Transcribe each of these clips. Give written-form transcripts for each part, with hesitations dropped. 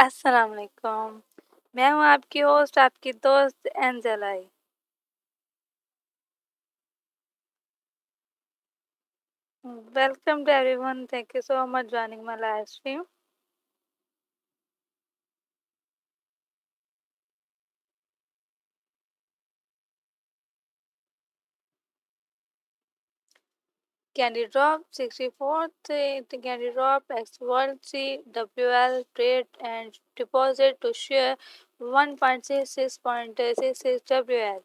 अस्सलाम वालेकुम। मैं हूँ आपकी होस्ट, आपकी दोस्त angel I. Welcome to everyone. Thank you so much joining my live stream. Candy Drop 64, Candy Drop X World C WL trade and deposit to share 1.66.66 WL.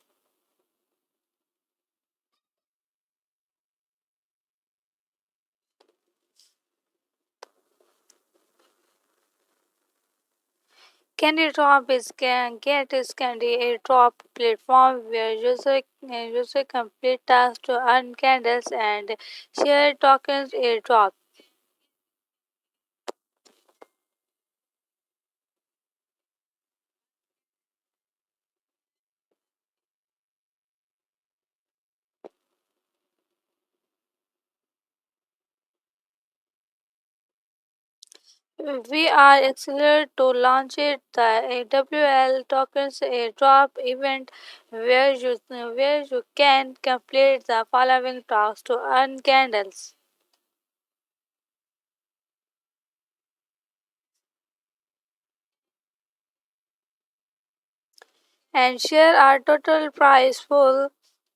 Candy Drop is Get is Candy a drop platform where user complete tasks to earn candles and share tokens airdrop. We are excited to launch it, the AWL Tokens Airdrop event, where you can complete the following tasks to earn candles. And share our total price pool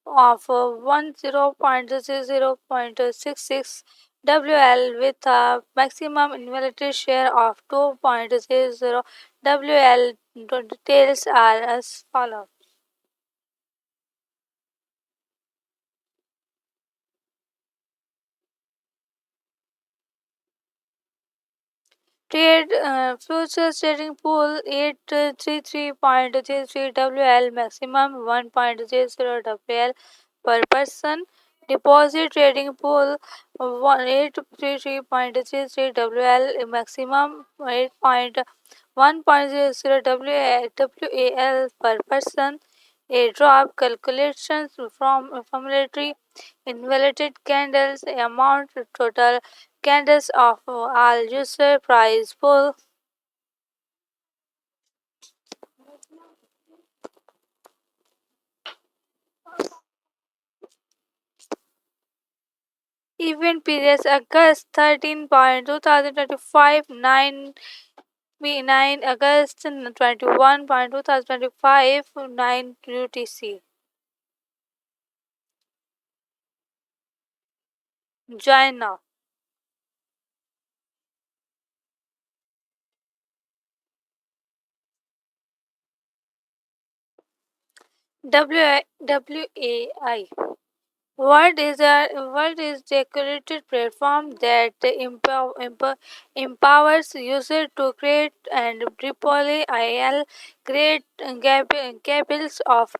of 10.00.66 WL with a maximum invalid share of 2.00 WL. The details are as follows. Trade futures trading pool 833.33 WL, maximum 1.00 WL per person. Deposit trading pool 833.33 WL, maximum 8.1.00 WAL per person. A drop calculations from formulary invalidated candles amount total candles of all user price pool. Event periods August 13.2025 9 August 21.2025 9 UTC. Join now. WAI. What is decorated platform that empowers user to create and deploy IL create capabilities of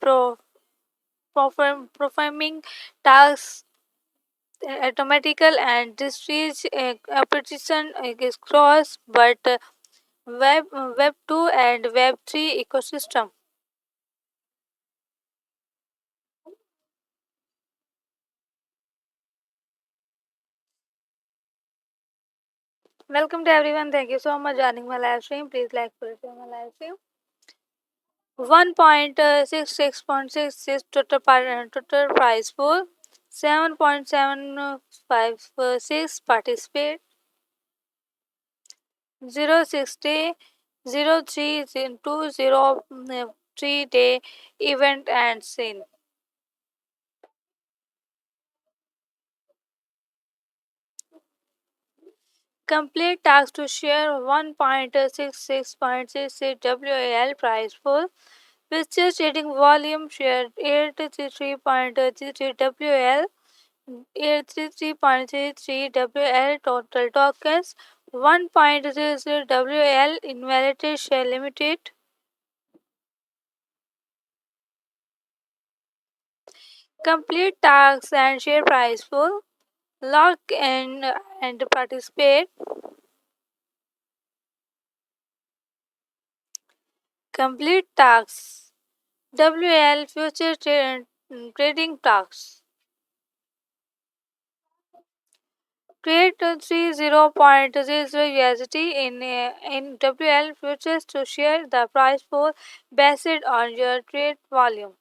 performing tasks automatical and distress application across but web 2 and web 3 ecosystem. Welcome to everyone. Thank you so much joining my live stream. Please like, share my live stream. 1.66.66 total prize pool. 7.756 participate. 060 03 event and scene. Complete task to share 1.66.66 WAL prize pool. Purchase trading volume share 833.33 WL, 833.33 WL total tokens, 1.00 WL invalid share limited. Complete tasks and share price pool. Log in and participate. Complete tasks. WL future trading tasks. Trade 30.00 USD in WL futures to share the price pool based on your trade volume.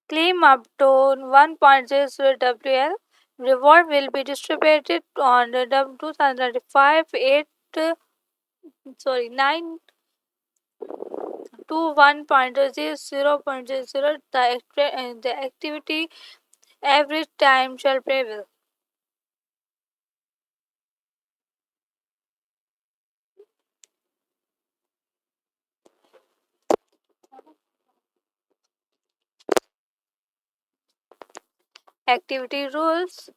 Claim up to 1.00 WL. Reward will be distributed on the 2025 8 sorry 9 to 1.00.00. The activity average time shall prevail. Activity rules.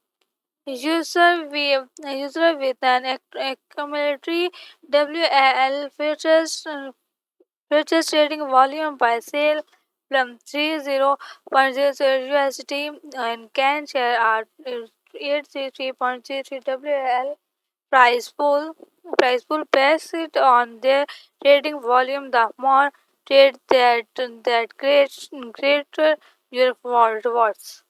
User with an accumulatory WAL futures trading volume by sale from 30.00 USD and can share at 833.33 WAL price pool based on their trading volume. The more trade that creates greater your rewards.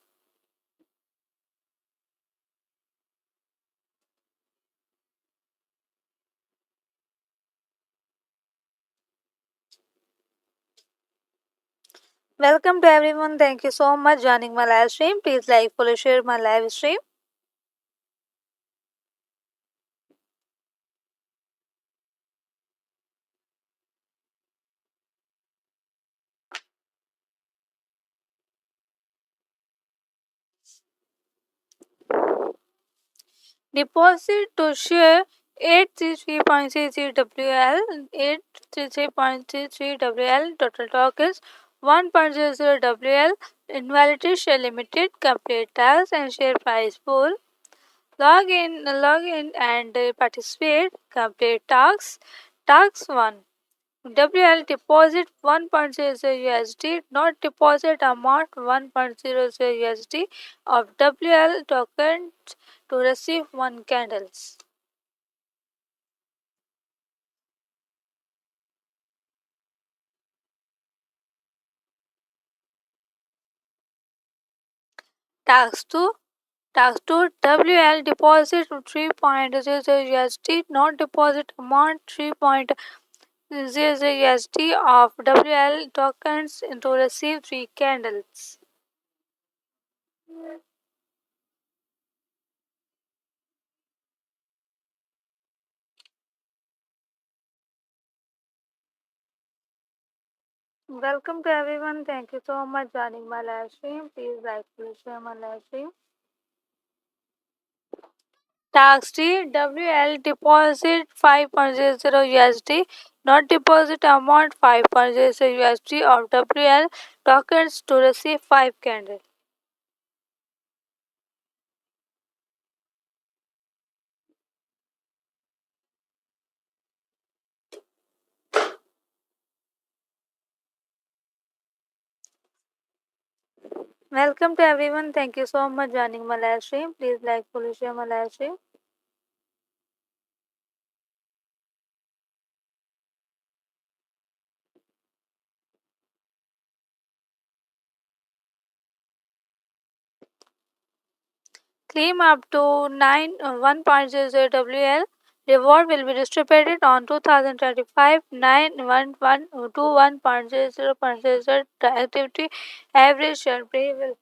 Welcome to everyone. Thank you so much joining my live stream. Please like, follow, share my live stream. Deposit to share 833.33 WL 833.33 WL total tokens 1.00 WL invalidity share limited complete task and share price pool log in and participate complete tasks task 1 WL deposit 1.00 USD, not deposit amount 1.00 USD of WL tokens to receive 1 candles. Tax 2 Tax 2 WL deposit 3.00 USD, not deposit amount 3.00 USD of WL tokens to receive 3 candles. Welcome to everyone. Thank you so much joining my live stream. Please like, please share my live stream. Tax D WL deposit 5.00 USD, not deposit amount 5.00 USD of WL tokens to receive 5 candles. Welcome to everyone. Thank you so much joining my live stream. Please like, follow, share my live stream. Claim up to 1.00 WL. Reward will be distributed on 2025 91121.00.00. The activity average shall prevail.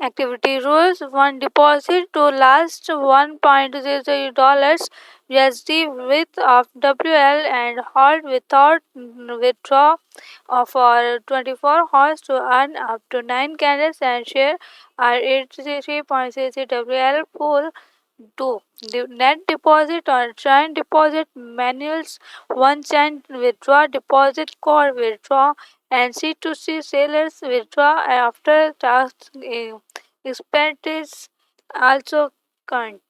Activity rules: 1 deposit to last $1.00 USD width of WL and hold without withdraw for 24 hours to earn up to 9 candles and share our 83.cc WL pool. 2. Net deposit or joint deposit manuals 1 cent withdraw deposit core withdraw and C2C sellers withdraw after tax expenses also count.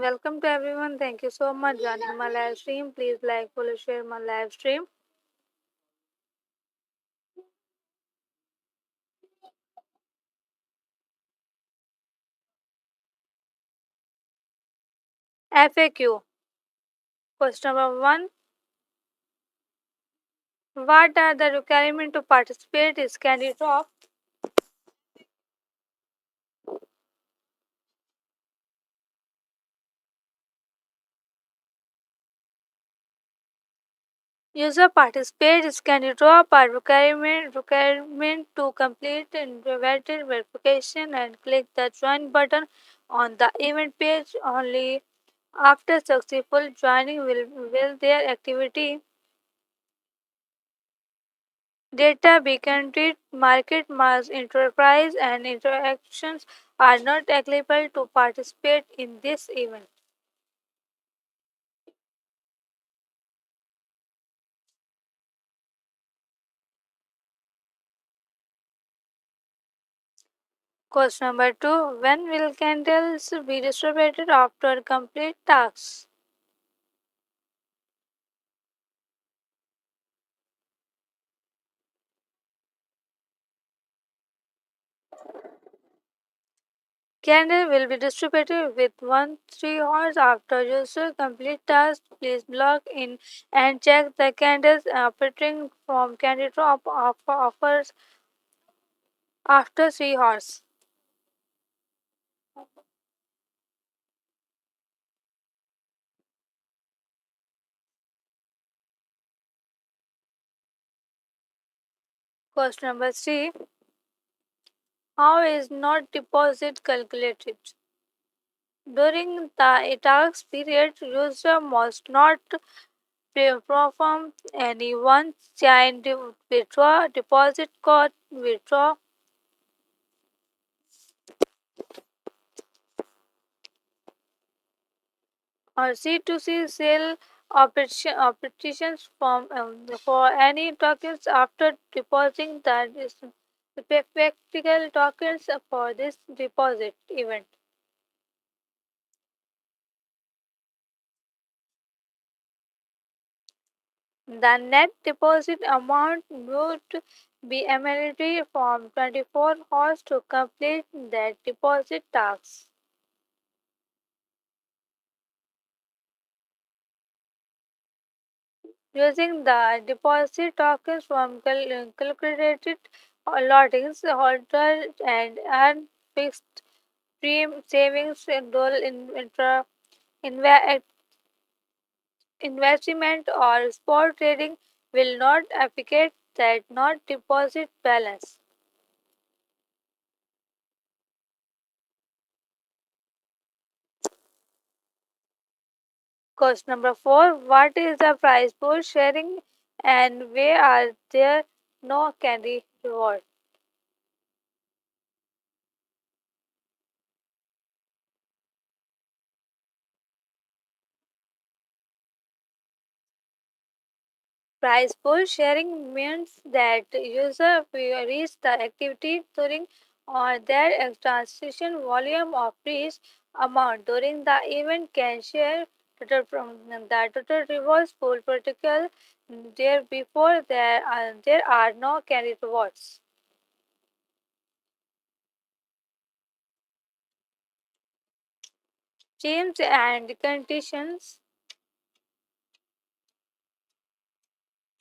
Welcome to everyone. Thank you so much joining my live stream. Please like, follow, share my live stream. FAQ. Question number one. What are the requirements to participate in Candy Drop? User participate in Candy Drop are requirement to complete invited verification and click the join button on the event page. Only after successful joining will their activity data be counted. Market mass enterprise and interactions are not eligible to participate in this event. Question number two. When will candles be distributed after complete tasks? Candle will be distributed with 1-3 hours after user complete task. Please log in and check the candles appearing from Candy Drop offers after 3 hours. Question number three. How is not deposit calculated? During the tax period, user must not perform any one-time withdraw, deposit code withdraw, or C2C sale operations for any tokens after depositing that is the practical tokens for this deposit event. The net deposit amount would be amenity from 24 hours to complete that deposit task. Using the deposit tokens from calculated loadings, holder and earn fixed stream savings goal in inva- investment or spot trading will not affect that not deposit balance. Question number four. What is the price pool sharing and where are there no candy reward? Price pool sharing means that user will reach the activity during or their transaction volume of each amount during the event can share total from the total rewards pool protocol there before there are no carry rewards. Terms and conditions.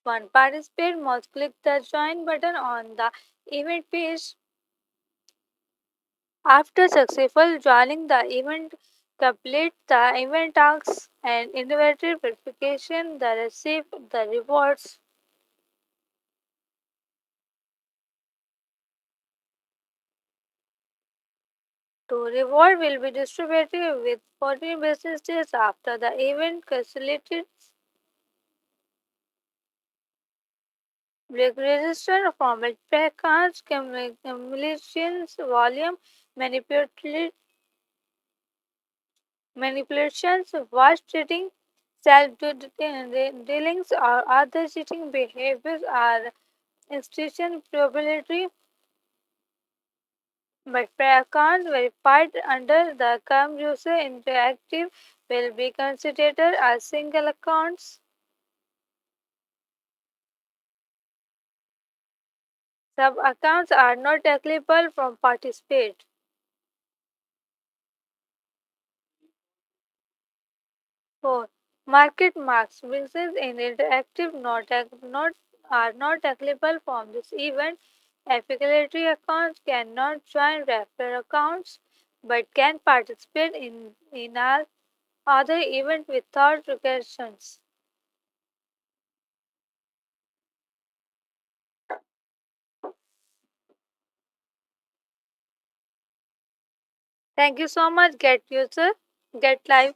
One participant must click the join button on the event page. After successful joining the event, complete the event tasks and innovative verification the receive the rewards. To reward will be distributed with 14 business days after the event facilitated. Register format packages, cumulations, volume, manipulated manipulations, watch cheating, self-dealings, or other cheating behaviors are extinction probability. But for accounts verified under the Computer Interactive will be considered as single accounts. Sub accounts are not eligible from participate. 4. Market marks business in interactive not are not eligible from this event. Affiliatory accounts cannot join referral accounts but can participate in our other event without restrictions. Thank you so much. Get user, get live.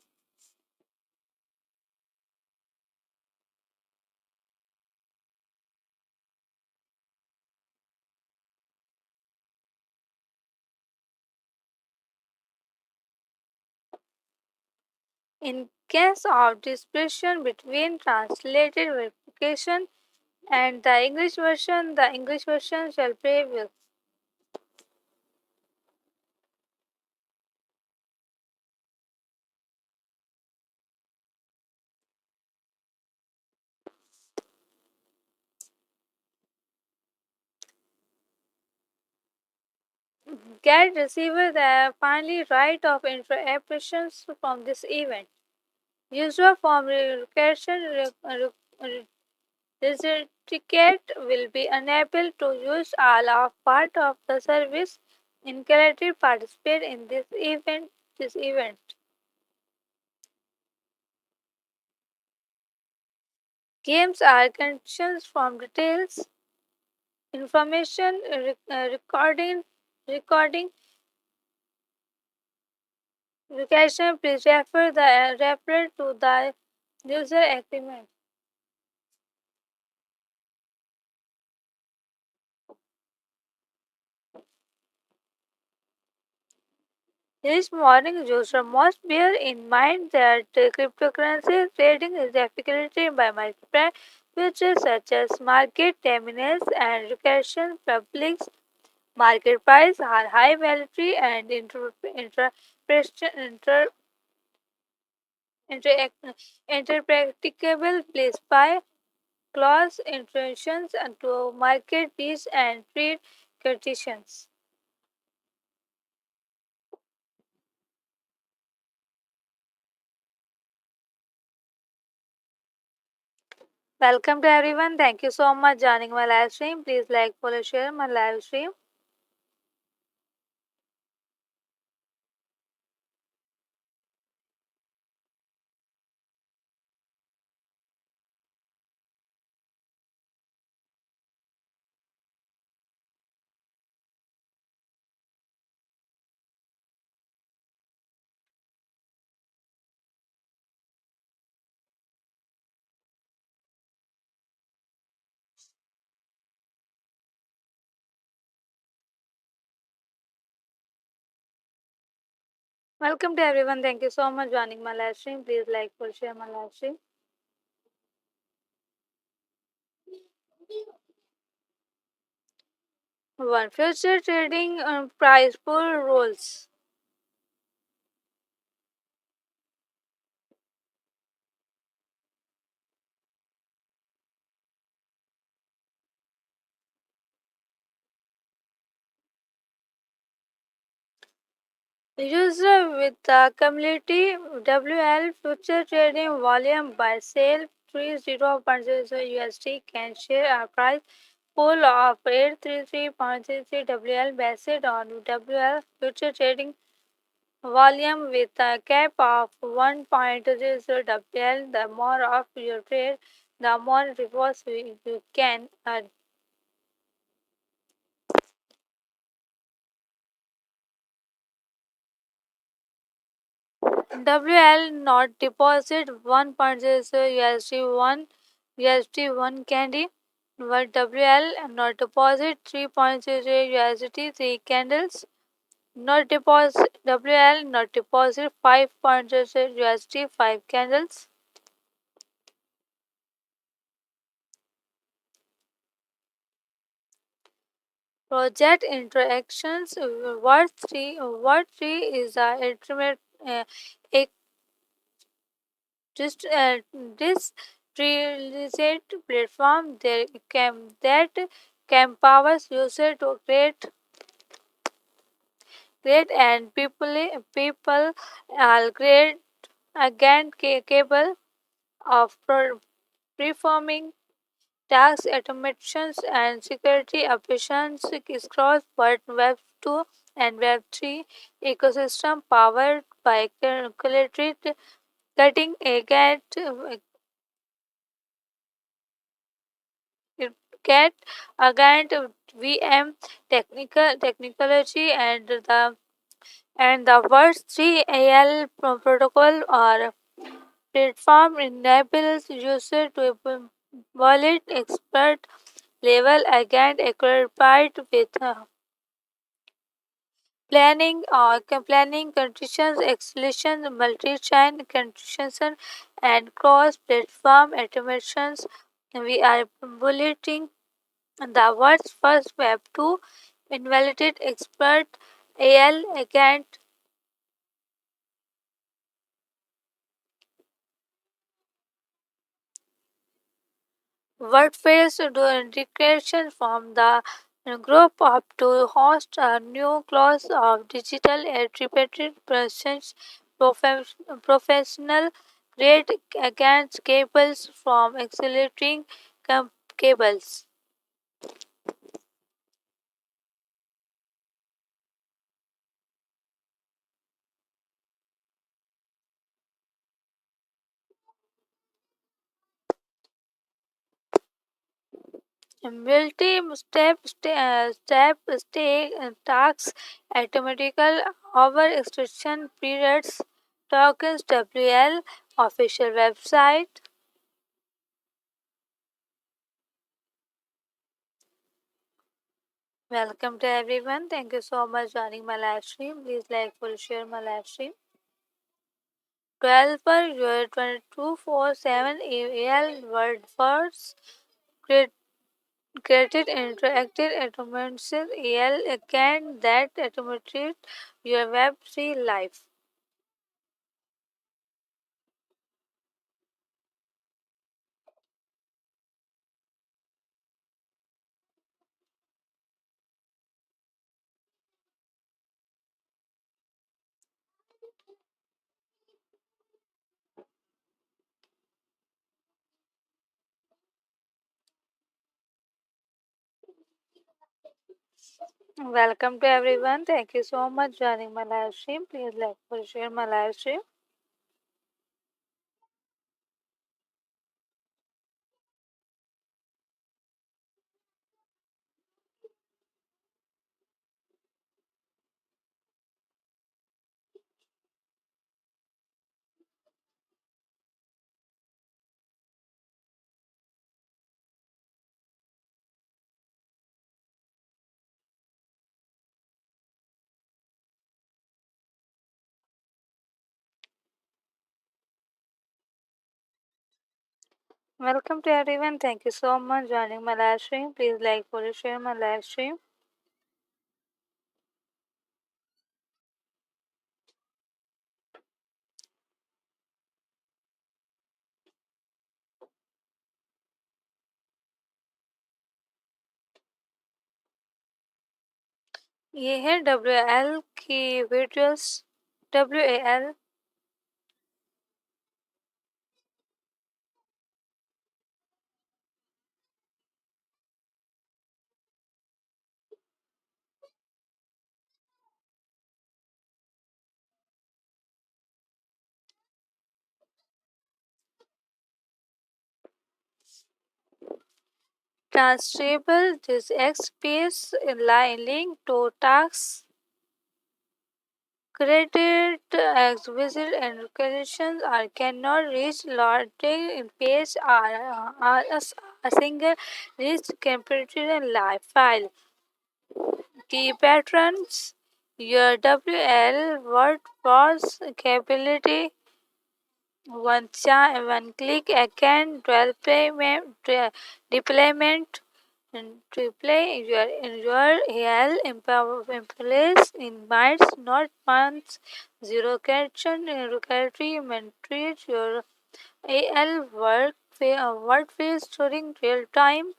In case of dispersion between translated verification and the English version shall prevail. Get receiver the finally right of interpretations from this event. User form revocation certificate will be unable to use all or part of the service incorrectly participate in this event. Games are conditions from details, information, recording, location. Please refer to the user agreement. This morning user must bear in mind that cryptocurrency trading is affected by multiple features such as market dominance and recursion publics. Market price are high volatility and interpretable place by clause introductions to market fees and trade conditions. Welcome to everyone. Thank you so much joining my live stream. Please like, follow, share my live stream. Welcome to everyone. Thank you so much joining my live stream. Please like, follow, share my live stream. One future trading price pool rules. User with the cumulative WL future trading volume by sale 30.00 USD can share a price pool of 833.33 WL based on WL future trading volume with a cap of 1.00 WL. The more of your trade, the more rewards you can earn. WL not deposit 1.00 USD 1 candy, but WL not deposit 3.00 USD 3 candles. Not deposit WL not deposit 5.00 USD 5 candles. Project interactions. Word3 is a internet a just distributed platform that can powers user to create and people are great again capable of performing tasks, automations, and security operations across Web 2 and Web 3 ecosystem powered by cutting get again VM technology and the Web 3 AL protocol or platform enables user to evaluate expert level again equipped with planning conditions, acceleration, multi-chain conditions, and cross-platform automations. We are bulleting the world's first Web 2 invalidated expert AL agent WordPress declaration from the group up to host a new class of digital attributed presence professional grade against cables from accelerating cables. Multi-step tasks, automatical over extension periods, tokens WL official website. Welcome to everyone. Thank you so much joining my live stream. Please like, follow, share my live stream. 12 per year 2247 AL word first created interactive automation AL again that automated your web 3 life. Welcome to everyone. Thank you so much joining my live stream. Please like, follow, share my live stream. Welcome to everyone. Thank you so much joining my live stream. Please like, follow, share my live stream. ये है WL की videos WAL transferable this X space link to tasks created as visit and locations are cannot reach loading page are a single reach computer and live file. Key patterns your WL word was capability one click again deployment and to play your AL employees in minds, not months. Zero question, regulatory, treat your AL work phase during real time.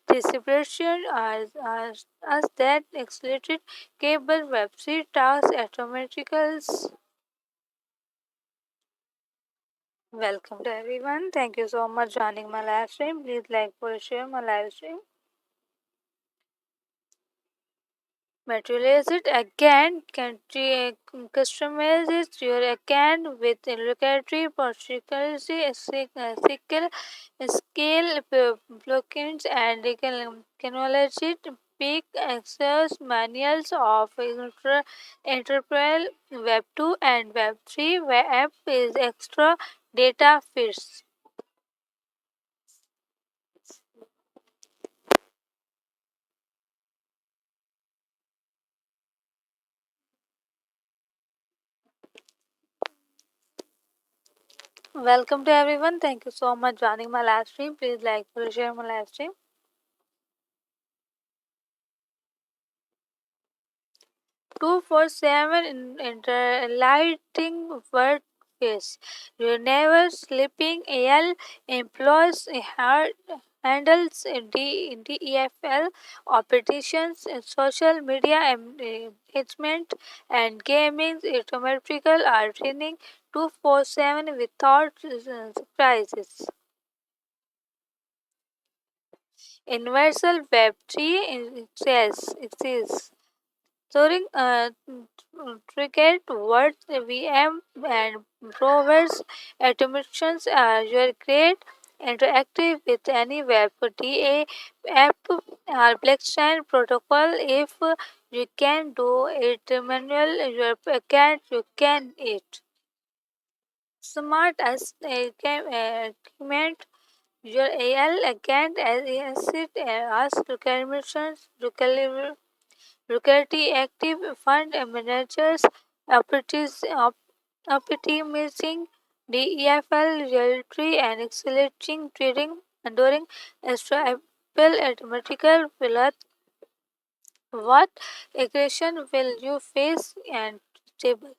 The separation as that accelerated cable website tasks automaticals. Welcome to everyone. Thank you so much joining my live stream. Please like, share my live stream. Materialize it again. Can customize your account with regulatory particularly scale plugins and technology peak access manuals of Enterprise Web 2 and Web 3 where app is extra data feeds. Welcome to everyone. Thank you so much joining my live stream. Please like, share my live stream. 247 enlightening workplace. Your never sleeping AL employs handles DEFL operations, social media engagement, and gaming automatically are training 247 without surprises. Universal Web 3 says during cricket, words, VM, and browsers automations are your great interactive with any web DA app or blockchain protocol. If you can do it manual, your account you can it. Smart as a document your AL account as it asks recurring active fund managers optimizing DEFL realty and accelerating trading during extrapolable mathematical pilot. What equation will you face and table?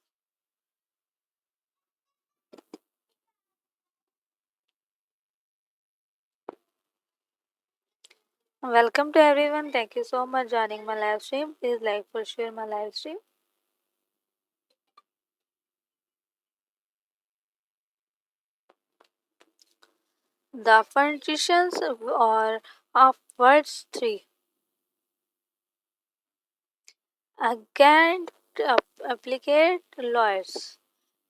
Welcome to everyone. Thank you so much joining my live stream. Please like, share my live stream. The functions or of words 3. Again, applicate lawyers.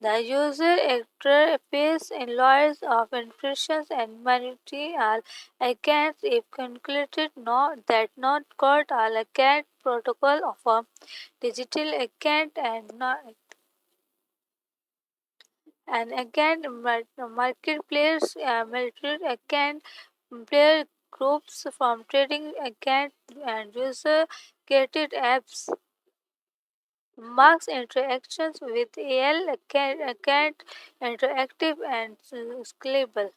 The user interface in lawyers of impressions and minority are against if calculated not that not called are against protocol of a digital account and not and again marketplace military account player groups from trading account and user created apps. Marks interactions with AL account interactive and scalable.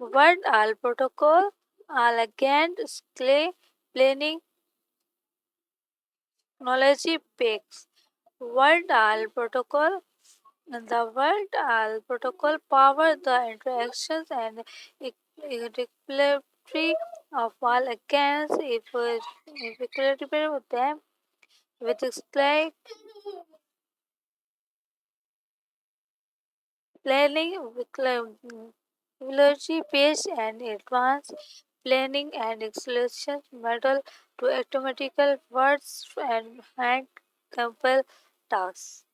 Word all protocol all again scale planning technology packs. Word all protocol the word all protocol power the interactions and regulatory of all accounts if equitable with them with display planning technology based and advanced planning and execution model to automatical words and hand compile tasks.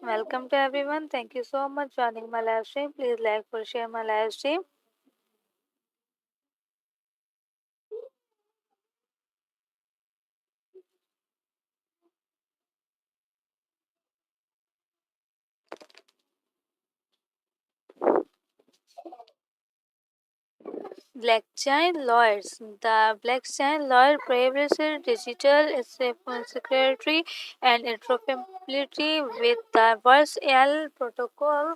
Welcome to everyone. Thank you so much joining my live stream. Please like, share my live stream. Blockchain lawyers. The blockchain lawyer privacy, digital security, and interoperability with the Verse-L protocol.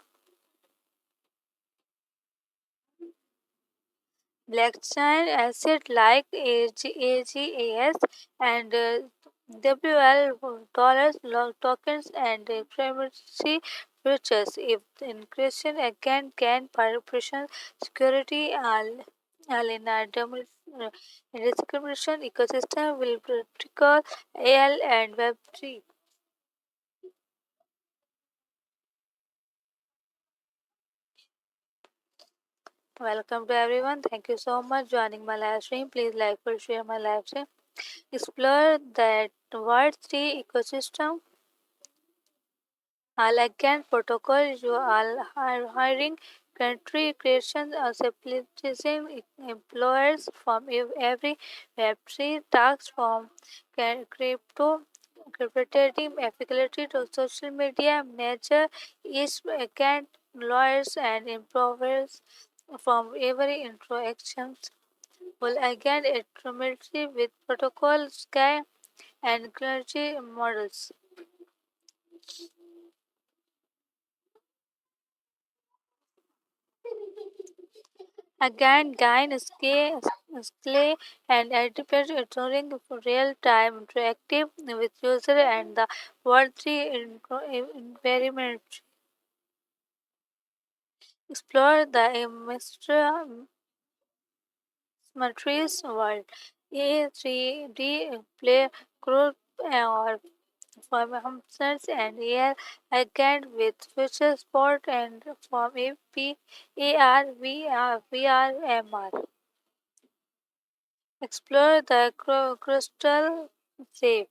Blockchain assets like AGAS and WL dollars tokens and privacy features. If the encryption again can permission security all in a discrimination ecosystem will practical AL and Web3. Welcome to everyone. Thank you so much joining my live stream. Please like or share my live stream. Explore that Web3 ecosystem. Elegant protocol you are hiring country creation supplying employers from every Web3 task from crypto cryptocurrency affiliate to social media nature is account lawyers and improvers from every interactions will again intimately with protocol sky and clergy models. Again, gain scale and anticipate during real-time interactive with user and the worldly environment. Explore the matrix world. A 3D play group or functions and AR again with future sport and from AP, AR, VR, MR. Explore the crystal safe.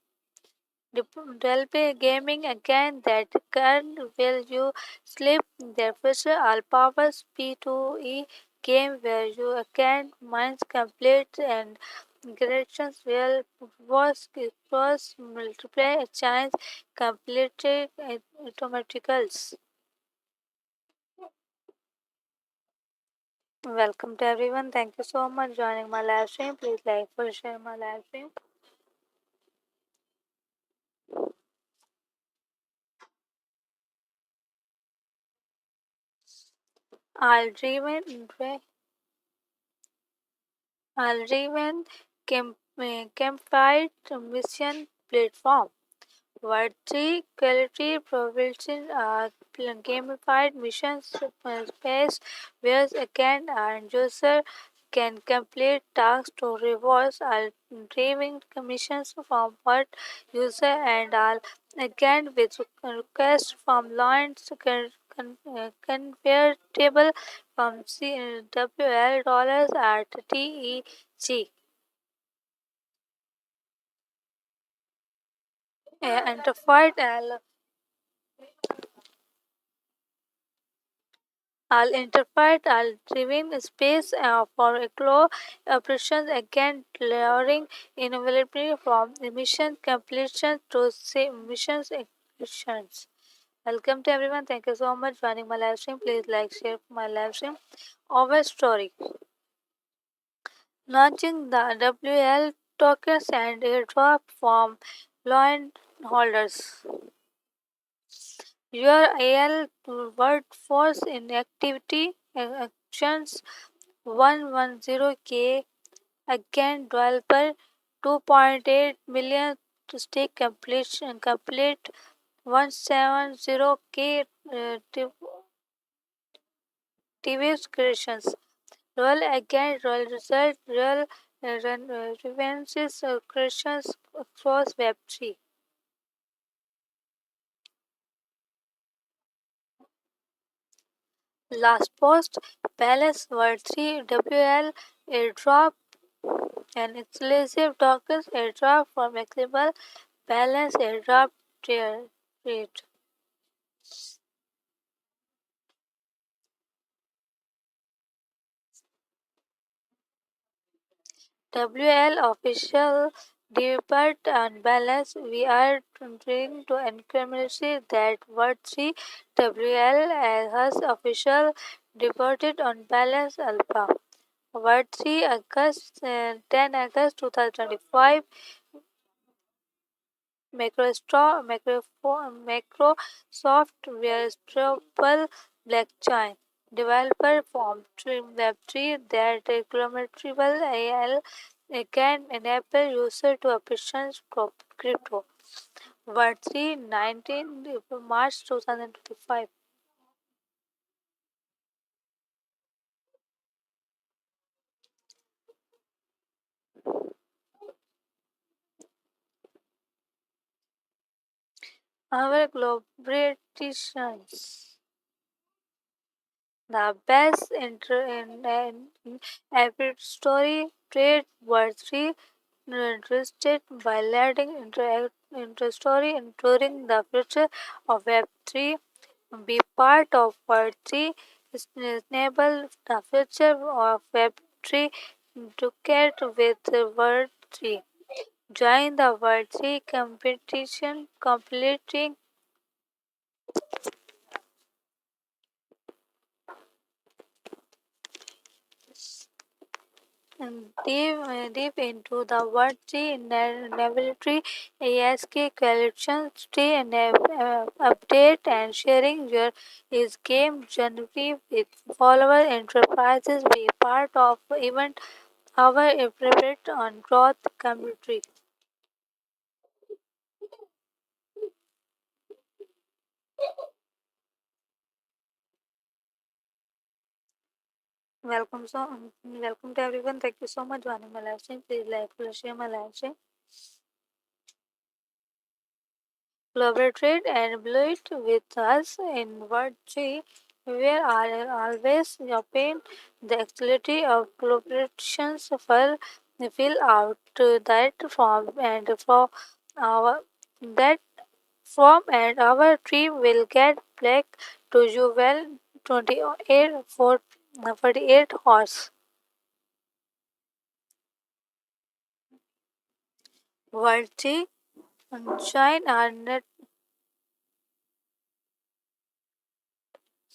Develop gaming again that can will you sleep their future all powers P2E game where you can minds complete and directions will was cross multiply chance completed automaticals. Welcome to everyone. Thank you so much joining my live stream. Please like, share my live stream. I'll driven Alreven campfire mission platform. Virtual quality provision are gamified missions space where again and user can complete tasks to rewards are driving commissions from what user and all again with requests from launch convertible from WL dollars at TEG. And the fight I'll interpret I'll driven space for eclo operations again lowering inevitability from mission completion to missions executions. Welcome to everyone. Thank you so much for joining my live stream. Please like, share my live stream. Our story. Launching the WL tokens and airdrop from loan holders. Your AL workforce in activity actions 110K again developer 2.8 million to stay complete 170K TV creations. Roll again roll result real references creations across Web3. Last post Palace World 3 WL airdrop an exclusive tokens airdrop for flexible balance airdrop tier rate. WL official depart on balance. We are trying to encourage that word 3 WL has official departed on balance alpha. Word 3 August 10 August 2025 Microsoft Wearable Blockchain developer form Web3 that implementable AL can enable user to options crypto. Word 3 19 March 2025. Our collaborations. The best in every story trade worthy interested by leading story including the future of Web3 be part of Web3 enable the future of Web3 to get with Web3. Join the Web3 competition completing deep into the word tree, inevitability, ASK collection, stay and update and sharing your is game journey with follower enterprises be part of event our effort on growth community. Welcome to everyone. Thank you so much joining my live stream. Please like, share my live stream. Collaborate and build with us in Word G. We are always open the activity of collaborations for fill out that form and for our that form and our team will get back to you well 28 for 48 hours. Word G. Join our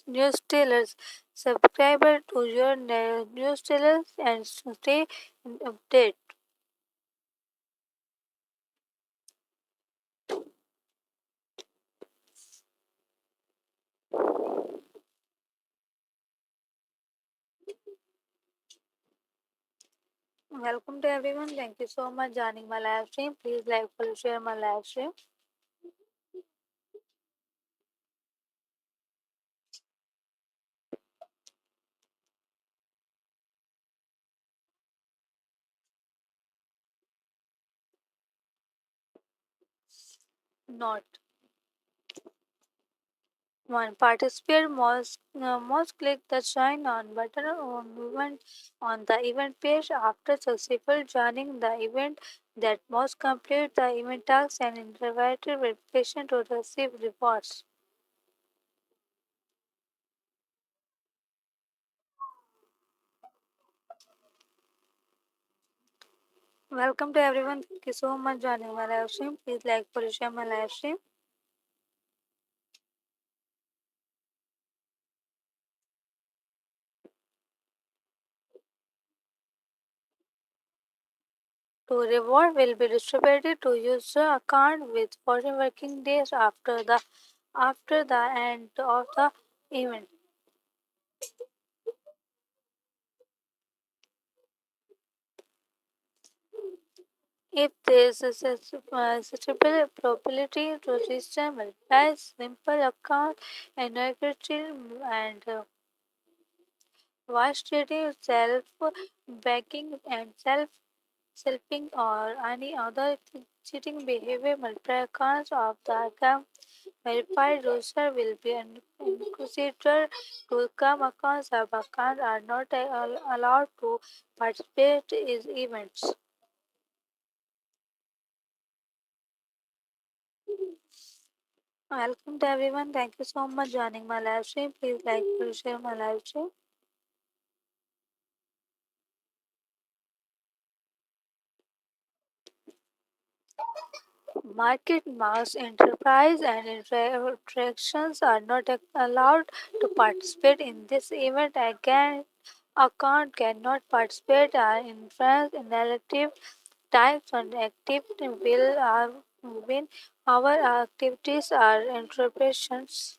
newsletters. Subscribe to your newsletters and stay updated. Welcome to everyone. Thank you so much joining my live stream. Please like, follow, share my live stream. Not one participant must click the join on button on the event page after successful joining the event. That must complete the event tasks and interactive verification to receive rewards. Welcome to everyone. Thank you so much joining my live stream. Please like, follow, share my live stream. To reward will be distributed to user account with 14 working days after the end of the event. If there is a suitable probability to register multiplies simple account integrity and voice trading, self backing and selfing or any other cheating behavior multiple accounts of the account. Verified user will be inquisitor to come accounts of account are not allowed to participate in events. Welcome to everyone. Thank you so much joining my live stream. Please like to share my live stream. Market mass enterprise and interactions are not allowed to participate in this event again account cannot participate in France in elective types and activity will are when our activities are interpretations.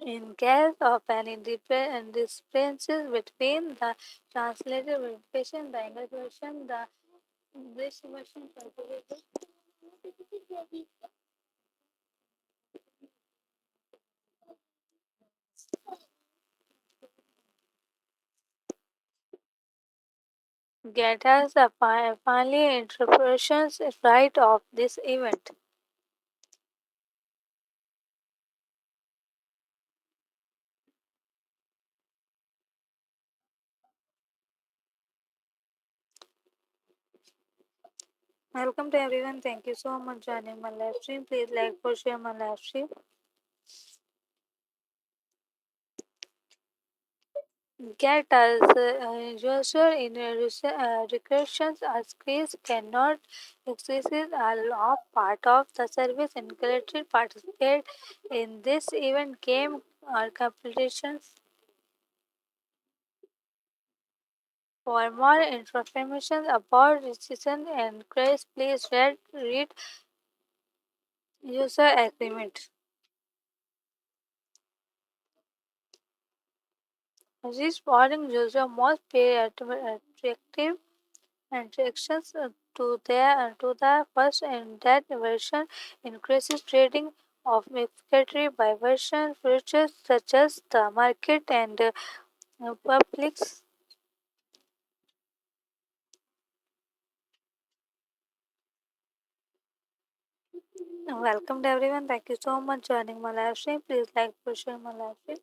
In case of any discrepancies between the translated version, the English version, the English version translated. Get us the finally interpretations right of this event. Welcome to everyone. Thank you so much joining my live stream. Please like, share my live stream. Get us user in recursions as case cannot exist of part of the service included participate in this event game or competitions. For more information about decision and case, please read user agreement. This boarding user must pay attractive attractions to the first and that version increases trading of equity by version futures such as the market and publics. Welcome to everyone. Thank you so much joining my live stream. Please like, share my live stream.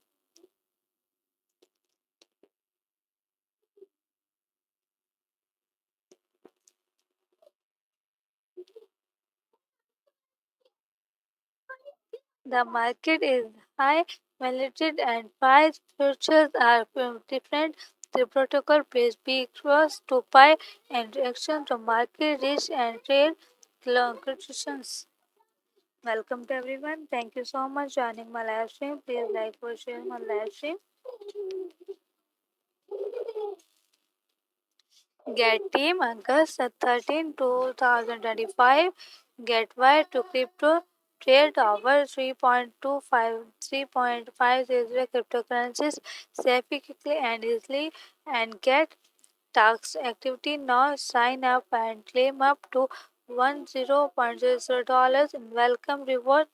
The market is high volatility and price futures are different. The protocol pays B cross to pi and reaction to market risk and trade conclusions. Welcome to everyone. Thank you so much joining my live stream. Please like or share my live stream. Get team August 13, 2025. Get wide to crypto trade over 3.50 cryptocurrencies safely, quickly, and easily, and get tax activity now. Sign up and claim up to $10.00 in welcome reward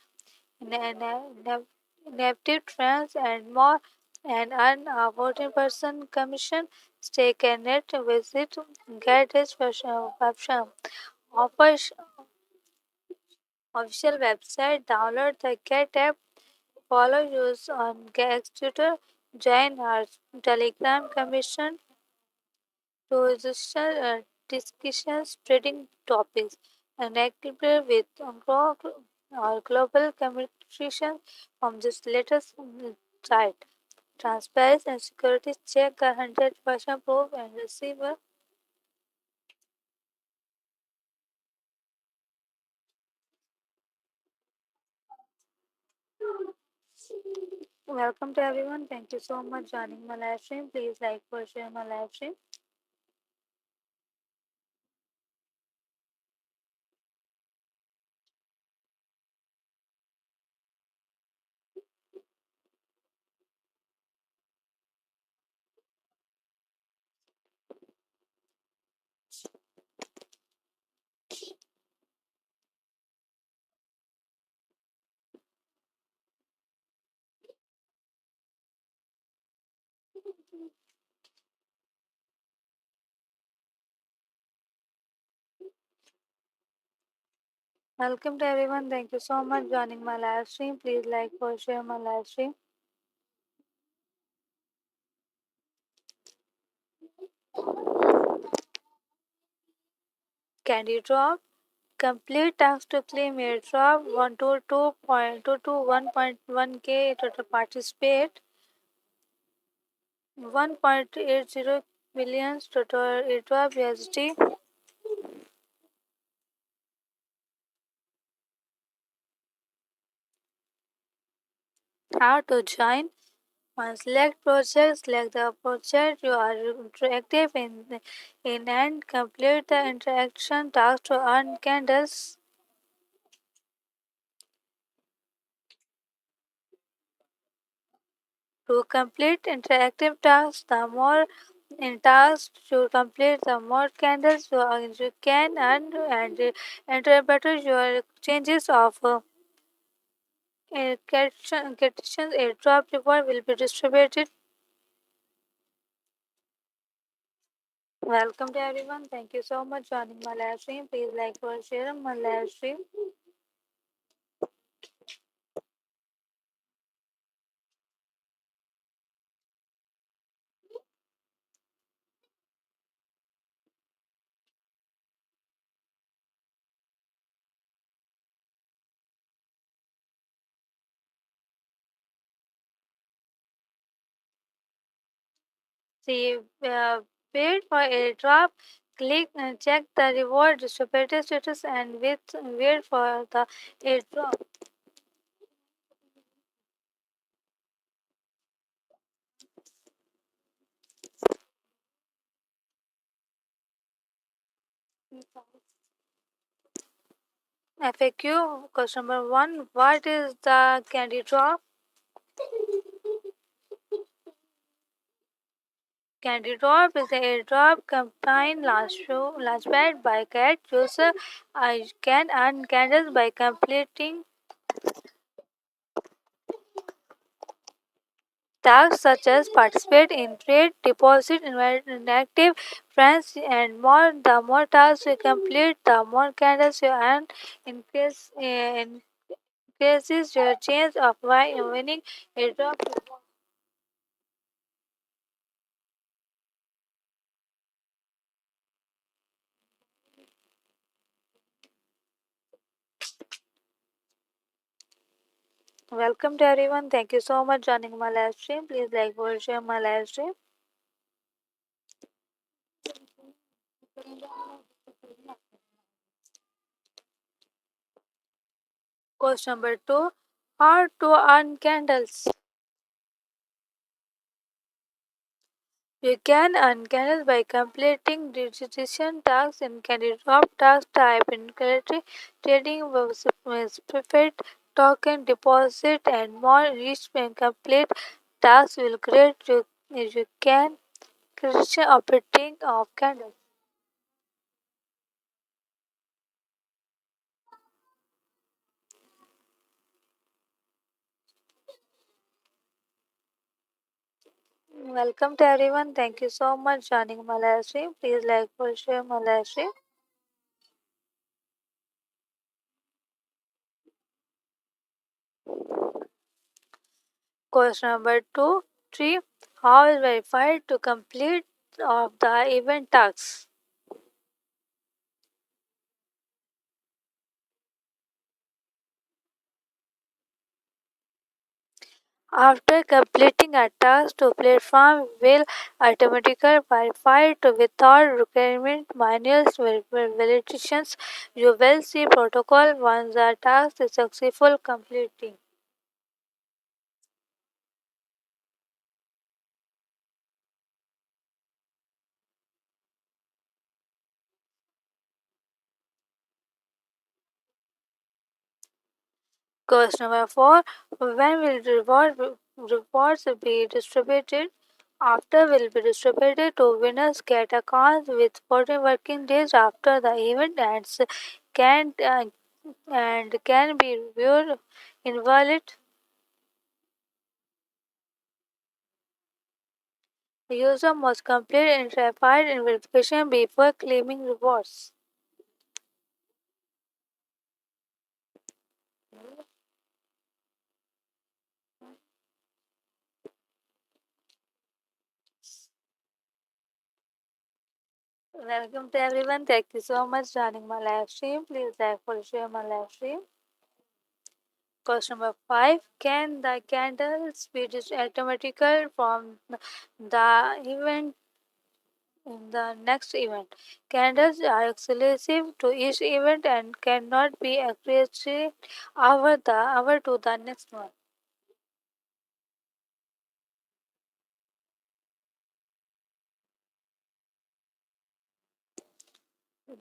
native trends and more, and earn a 14% commission. Stay connected. Visit Get His Option official website. Download the Get app. Follow us on Get Twitter. Join our Telegram commission to register discussions trading topics and actively with our global communication from this latest site. Transparency and security check are 100% proof and receive a welcome to everyone. Thank you so much joining my live stream. Please like, share my live stream. Welcome to everyone. Thank you so much joining my live stream. Please like, share my live stream. Candy drop. Complete task to claim airdrop 122.221.1K total participate 1.80 Millions to airdrop USD. How to join? One, select project. Select the project you are interactive in and complete the interaction task to earn candles. To complete interactive tasks, the more in tasks you complete, the more candles you can earn and better your changes of questions airdrop reward will be distributed. Welcome to everyone. Thank you so much joining my live stream. Please like or share my live stream. See, wait for airdrop. Click and check the reward distributed status and wait for the airdrop. FAQ question number one. What is the candy drop? Candy drop is a airdrop campaign launchpad by Cat user. I can earn candles by completing tasks such as participate in trade, deposit, inactive friends, and more. The more tasks you complete, the more candles you earn. Increases your chance of winning a drop. Welcome to everyone. Thank you so much joining my live stream. Please like or share my live stream. Question number two. How to earn candles? You can earn candles by completing registration tasks in Candy Drop task type in currency trading with preferred token deposit and more. Each when complete tasks will create you can creation operating of candles. Welcome to everyone. Thank you so much joining my live stream. Please like or share my live stream. Question number two, three. How is verified to complete of the event tasks? After completing a task, the platform will automatically verify it without requirement manual validations. You will see protocol once the task is successful completing. Question number four. When will rewards be distributed? After will be distributed to winners get accounts with 14 working days after the event ends. Can and can be reviewed invalid. The user must complete and verified verification before claiming rewards. Welcome to everyone. Thank you so much joining my live stream. Please like or share my live stream. Question number five. Can the candles be automatically from the event? in the next event. Calendars are exclusive to each event and cannot be accurate hour to the next one.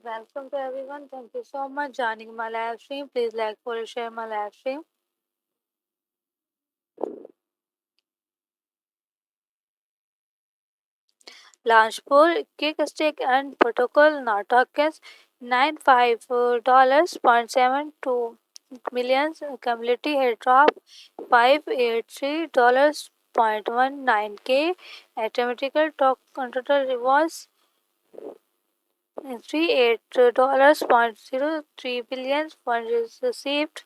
Welcome to everyone. Thank you so much joining my live stream. Please like, follow, share my live stream. Launch pool, Kickstick and protocol now tokens $95.72 million cumulative airdrop $583.19K arithmetical total rewards $38.03 funds received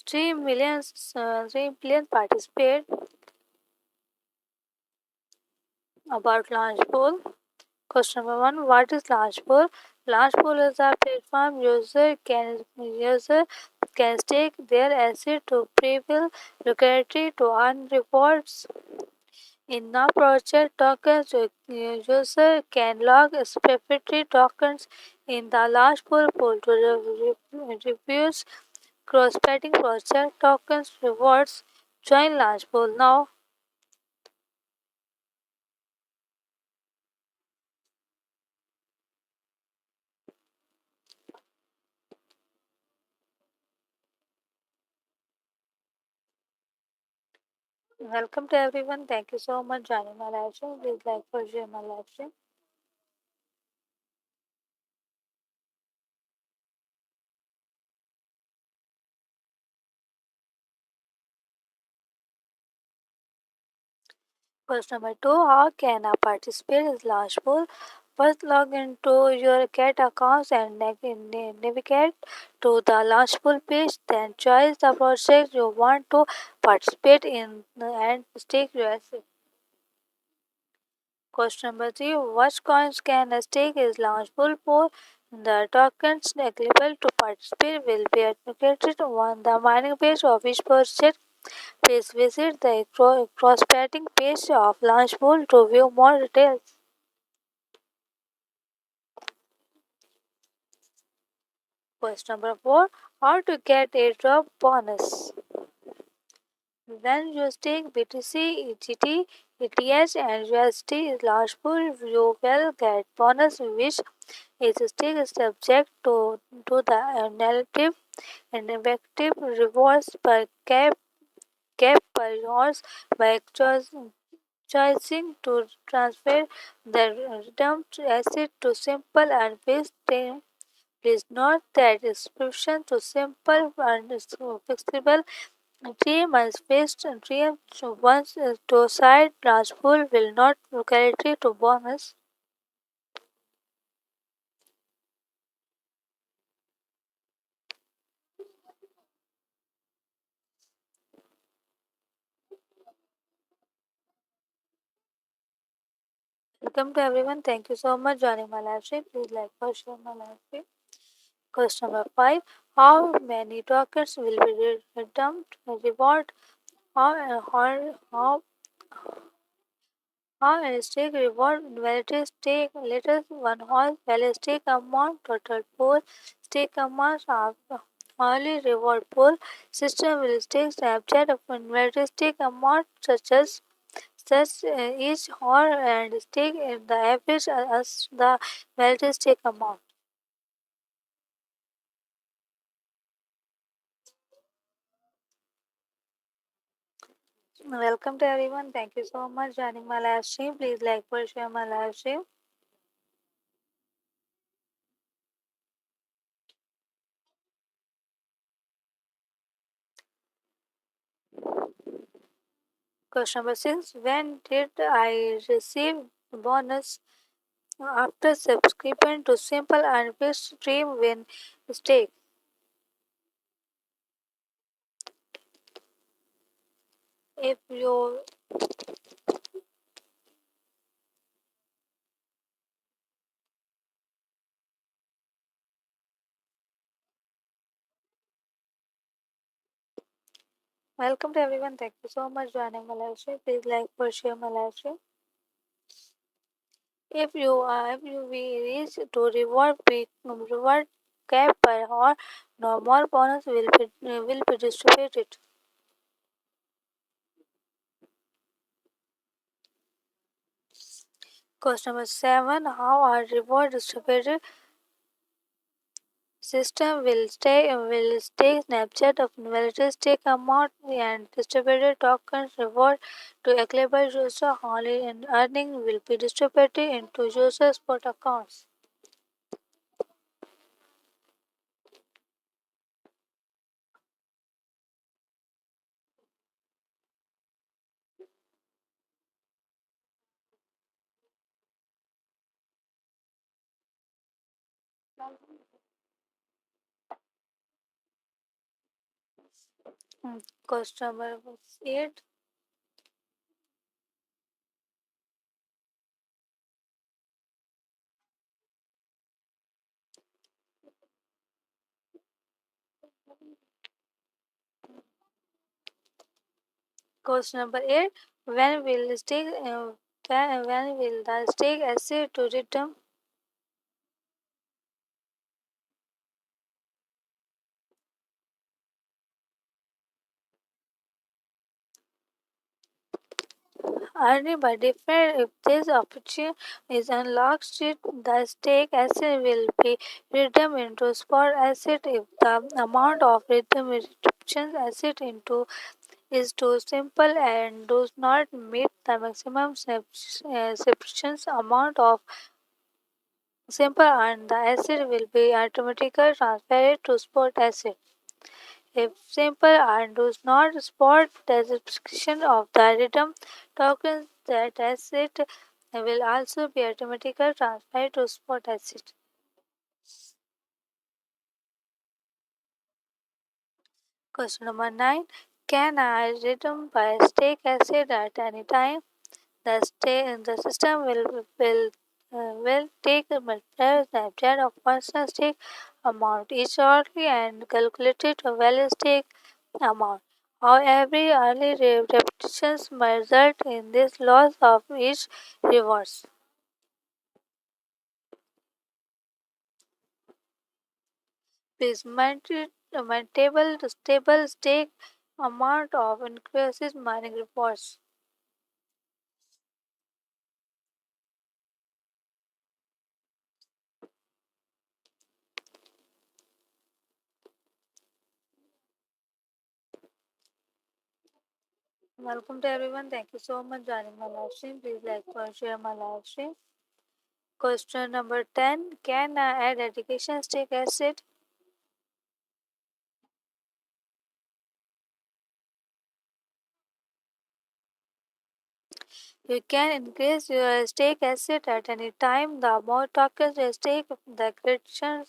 3 million participate about launch pool. Question number one: what is Launchpool? Launchpool is a platform user can stake their asset to prevail liquidity to earn rewards. In a project tokens, user can log specific tokens in the Launchpool pool to reviews cross-betting project tokens rewards. Join Launchpool now. Welcome to everyone. Thank you so much joining my live stream. Please like for share my live stream. Question number two: how can I participate in Launchpool? First, log into your CAT account and navigate to the Launchpool page. Then choose the project you want to participate in and stake your asset. Question number three: what coins can I stake is Launchpool pool? The tokens available to participate will be allocated on the mining page of each project. Please visit the cross-betting page of Launchpool to view more details. Question number four: how to get a drop bonus? When you stake BTC, EGT, ETH, and USD in Launchpool, you will get bonus which is still subject to the narrative and effective rewards per cap per horse by choosing to transfer the redeemed asset to simple and fixed time. Please note that subscription to simple and flexible 3 months fixed and 3 once to side transfer will not locality to bonus. Welcome to everyone. Thank you so much joining my live stream. Please like, share my live stream. Question number five: how many tokens will be redeemed? Reward how and stake reward validity stake latest one whole value stake amount total pool stake amount of only reward pool system will stake Snapchat of invalid stake amount such each or and stake in the average as the valid stake amount. Welcome to everyone. Thank you so much joining my live stream. Please like, share my live stream. Question number six: when did I receive bonus after subscription to simple and fixed stream win stake? If you welcome to everyone. Thank you so much joining my live stream. Please like, share my live stream. If you we reach to reward cap or no more bonus will be distributed. Question number 7. How are reward distributed? System will take snapshot of validate stake amount and distributed tokens reward to available user only and earning will be distributed into user spot accounts. Question number 8. Question number 8. When will the stake asset to return? Earning by different if this opportunity is unlocked, the stake asset will be redeemed into spot asset if the amount of redemption asset into is too simple and does not meet the maximum subscription amount of simple and the asset will be automatically transferred to spot asset. If simple and does not support the subscription of the redeem tokens, that asset will also be automatically transferred to spot asset. Question number 9. Can I redeem by stake asset at any time? The system will take a multiplier snapshot of personal stake amount each shortly and calculate a value stake amount. How every early repetitions may result in this loss of each rewards. Please maintain stable stake amount of increases mining rewards. Welcome to everyone. Thank you so much joining my live stream. Please like and share my live stream. Question number 10. Can I add education stake asset? You can increase your stake asset at any time. The more tokens you stake, the greater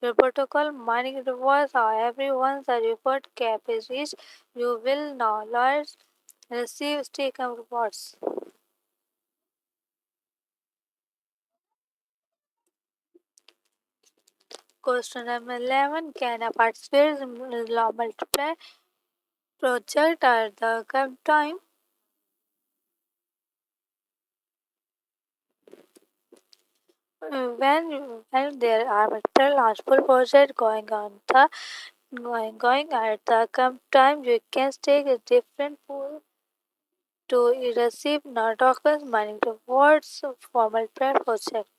your protocol mining rewards. However, once the reward cap is reached, you will no longer receive stake rewards. Question number 11. Can I participate in law multiplier project at the current time? When there are multiple launchable projects going at the same time, you can stake a different pool to receive non tokens mining towards for multiple project.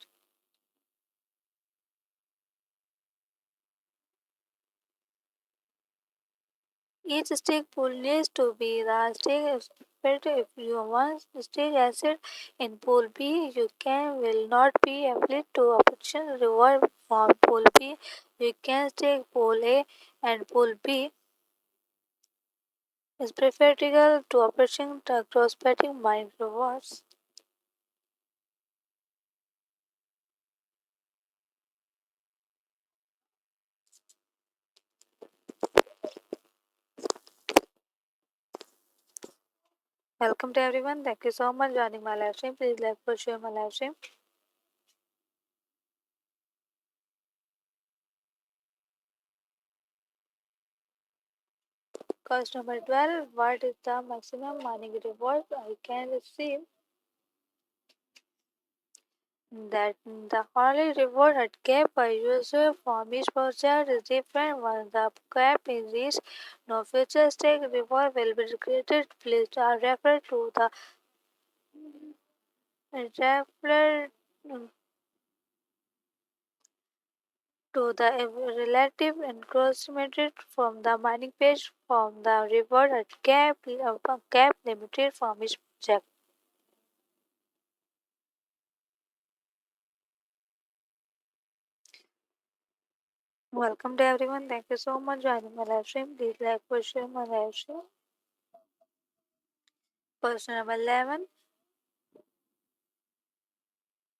Each stake pool needs to be the stake spread. If you want stake asset in pool B, you can will not be able to option reward from pool B. You can stake pool A and pool B is preferable to operation cross-betting mining rewards. Welcome to everyone. Thank you so much joining my live stream. Please like for share my live stream. Cost number 12. What is the maximum mining reward I can receive? that the only reward at cap per user from each project is different. Once the cap is reached, no future stake reward will be created. Please refer refer to the relative encroachment from the mining page from the reward at cap limited from each project. Welcome to everyone. Thank you so much joining my live stream. Please like, share my live stream. Question number 11.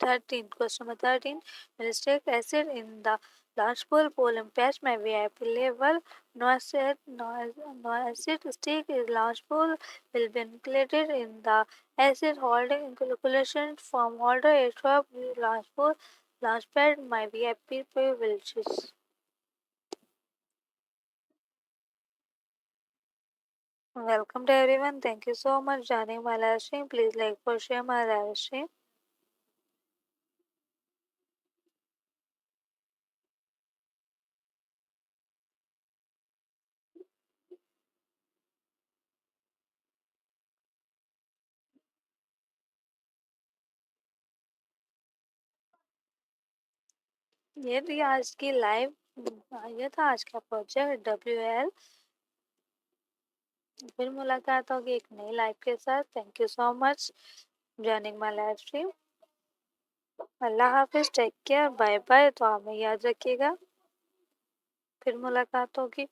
13. Question number 13. When stick acid in the large pool impact my VIP level. No acid stick in large pool will be included in the acid holding calculation from holder airdrop large pool. Launch pad my VIP will choose. Welcome to everyone. Thank you so much joining my live stream. Please like, share my live stream. ये थी आज की live ये था आज का project WL फिर मुलाकात होगी एक नई लाइव के साथ thank you so much joining my live stream अल्लाह हाफिज टेक केयर बाय बाय तो हमें याद रखिएगा फिर मुलाकात होगी